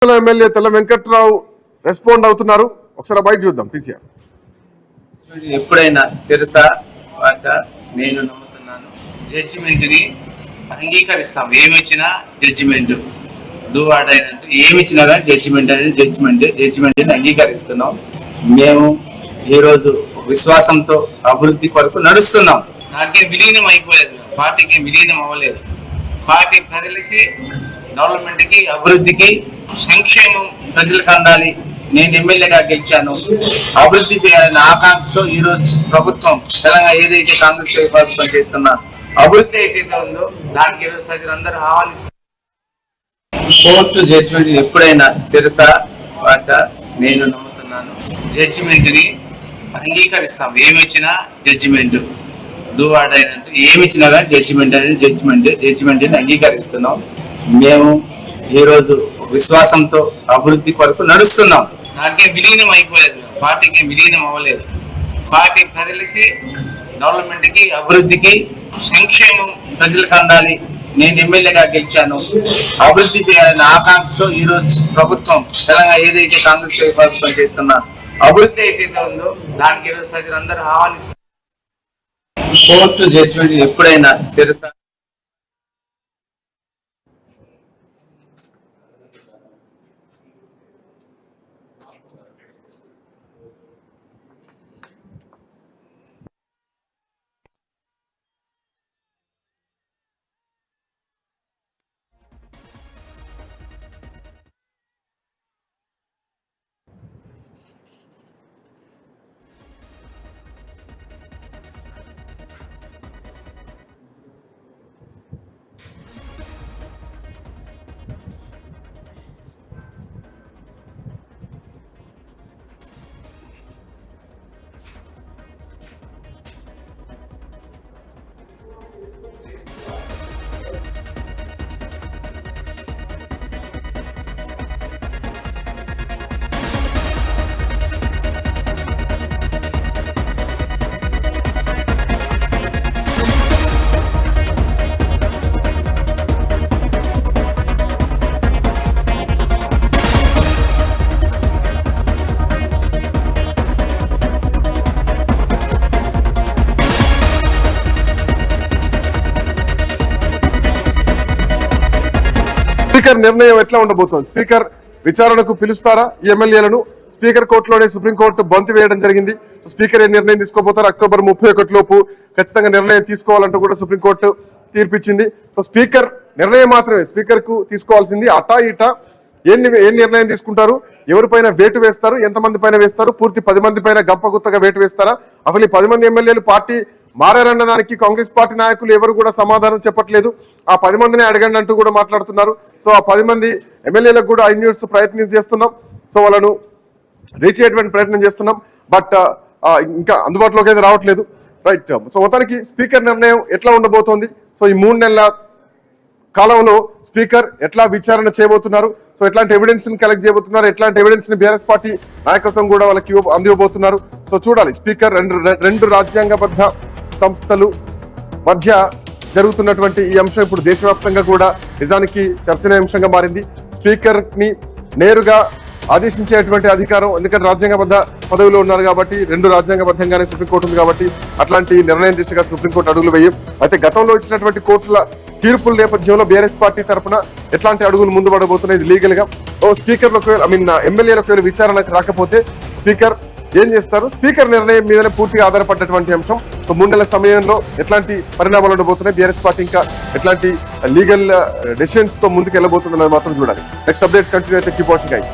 MLA తెల్ల Venkatrao respond అవుతున్నారు. ఒకసారి బయట చూద్దాం. పీసీఆర్ ఎప్పుడైనా శిరస భాష నేను నమ్ముతున్నాను. జడ్జిమెంట్ ని అంగీకరిస్తాం. ఏమిచ్చినా జడ్జిమెంట్ డూవాడైనట్టు ఏమిచ్చినా కానీ జడ్జిమెంట్ అనేది జడ్జిమెంట్ ని అంగీకరిస్తున్నాం. మేము ఈరోజు విశ్వాసంతో అభివృద్ధి కొరకు నడుస్తున్నాం. దానికే విలీనం అయిపోలేదు, పార్టీకి విలీనం అవ్వలేదు. పార్టీ ప్రజలకి, డెవలప్మెంట్ కి, అభివృద్ధికి, సంక్షేమం ప్రజలకు అందాలి. నేను ఎమ్మెల్యేగా గెలిచాను, అభివృద్ధి చేయాలనే ఆకాంక్షతో ఈ రోజు ప్రభుత్వం తెలంగాణ ఏదైతే కాంగ్రెస్ ప్రభుత్వం చేస్తున్న అభివృద్ధి ఏదైతే ఉందో దానికి ఈరోజు ప్రజలందరూ ఆహ్వానిస్తారు. కోర్టు జడ్జిమెంట్ ఎప్పుడైనా శిరస భాష నేను నమ్ముతున్నాను. జడ్జిమెంట్ ని అంగీకరిస్తాం. ఏమిచ్చినా జడ్జిమెంట్ డూవాడైనట్టు ఏమిచ్చినా కానీ జడ్జిమెంట్ అనేది జడ్జిమెంట్ ని అంగీకరిస్తున్నాం. మేము ఈరోజు విశ్వాసంతో అభివృద్ధి కొరకు నడుస్తున్నాం. దానికే విలీనం అయిపోలేదు, పార్టీకి విలీనం అవ్వలేదు. పార్టీ ప్రజలకి, డెవలప్మెంట్ కి, అభివృద్ధికి, సంక్షేమం ప్రజలకు అందాలి. నేను ఎమ్మెల్యేగా గెలిచాను, అభివృద్ధి చేయాలనే ఆకాంక్షతో ఈ రోజు ప్రభుత్వం తెలంగాణ ఏదైతే కాంగ్రెస్ ప్రభుత్వం చేస్తున్న అభివృద్ధి ఏదైతే ఉందో దానికి ఈరోజు ప్రజలందరూ ఆహ్వానిస్తారు. కోర్టు జడ్జిమెంట్ ఎప్పుడైనా శిరస స్పీకర్ నిర్ణయం ఎట్లా ఉండబోతోంది? స్పీకర్ విచారణకు పిలుస్తారా ఈ ఎమ్మెల్యేలను? స్పీకర్ కోర్టులోనే సుప్రీంకోర్టు బంతి వేయడం జరిగింది. స్పీకర్ ఏ నిర్ణయం తీసుకోబోతారు? అక్టోబర్ 31 లోపు ఖచ్చితంగా నిర్ణయం తీసుకోవాలంటూ కూడా సుప్రీంకోర్టు తీర్పిచ్చింది. సో స్పీకర్ నిర్ణయం మాత్రమే స్పీకర్ కు తీసుకోవాల్సింది. అటా ఇటా ఏం నిర్ణయం తీసుకుంటారు? ఎవరిపైన వేటు వేస్తారు? ఎంతమంది పైన వేస్తారు? పూర్తి 10 మంది పైన గంపగుత్తగా వేటు వేస్తారా? అసలు ఈ 10 మంది ఎమ్మెల్యేలు పార్టీ మారారన్న దానికి కాంగ్రెస్ పార్టీ నాయకులు ఎవరు కూడా సమాధానం చెప్పట్లేదు. ఆ 10 మందిని అడగండి అంటూ కూడా మాట్లాడుతున్నారు. సో ఆ 10 మంది ఎమ్మెల్యేలకు కూడా ఐన్యూస్ ప్రయత్నం చేస్తున్నాం. సో వాళ్ళను రీచ్ అయ్యేటువంటి ప్రయత్నం చేస్తున్నాం. బట్ ఇంకా అందుబాటులోకి అయితే రావట్లేదు. రైట్. సో మొత్తానికి స్పీకర్ నిర్ణయం ఎట్లా ఉండబోతోంది? సో ఈ 3 నెలల కాలంలో స్పీకర్ ఎట్లా విచారణ చేయబోతున్నారు? సో ఎట్లాంటి ఎవిడెన్స్ ని కలెక్ట్ చేయబోతున్నారు? ఎట్లాంటి ఎవిడెన్స్ ని బీఆర్ఎస్ పార్టీ నాయకత్వం కూడా వాళ్ళకి అందివ్వబోతున్నారు? సో చూడాలి. స్పీకర్ రెండు రాజ్యాంగబద్ధ సంస్థలు మధ్య జరుగుతున్నటువంటి ఈ అంశం ఇప్పుడు దేశవ్యాప్తంగా కూడా నిజానికి చర్చనీయాంశంగా మారింది. స్పీకర్ ని నేరుగా ఆదేశించేటువంటి అధికారం, ఎందుకంటే రాజ్యాంగబద్ధ పదవిలో ఉన్నారు కాబట్టి, 2 రాజ్యాంగబద్ధంగానే సుప్రీంకోర్టు ఉంది కాబట్టి అట్లాంటి నిర్ణయం దిశగా సుప్రీంకోర్టు అడుగులు వేయం. అయితే గతంలో ఇచ్చినటువంటి కోర్టుల తీర్పుల నేపథ్యంలో బీఆర్ఎస్ పార్టీ తరఫున ఎట్లాంటి అడుగులు ముందు పడబోతున్నాయి లీగల్ గా? స్పీకర్లకు ఎమ్మెల్యేలకు విచారణకు రాకపోతే స్పీకర్ ఏం చేస్తారు? స్పీకర్ నిర్ణయం మీదనే పూర్తిగా ఆధారపడ్డటువంటి అంశం. సో 3 నెలల సమయంలో ఎట్లాంటి పరిణామాలు ఉండబోతున్నాయి? బీఆర్ఎస్ పార్టీ ఇంకా ఎట్లాంటి లీగల్ డెసిషన్స్ తో ముందుకు వెళ్ళబోతుందని మాత్రం చూడాలి. నెక్స్ట్ అప్డేట్స్ కంటిన్యూ అయితే కీప్ వాచింగ్.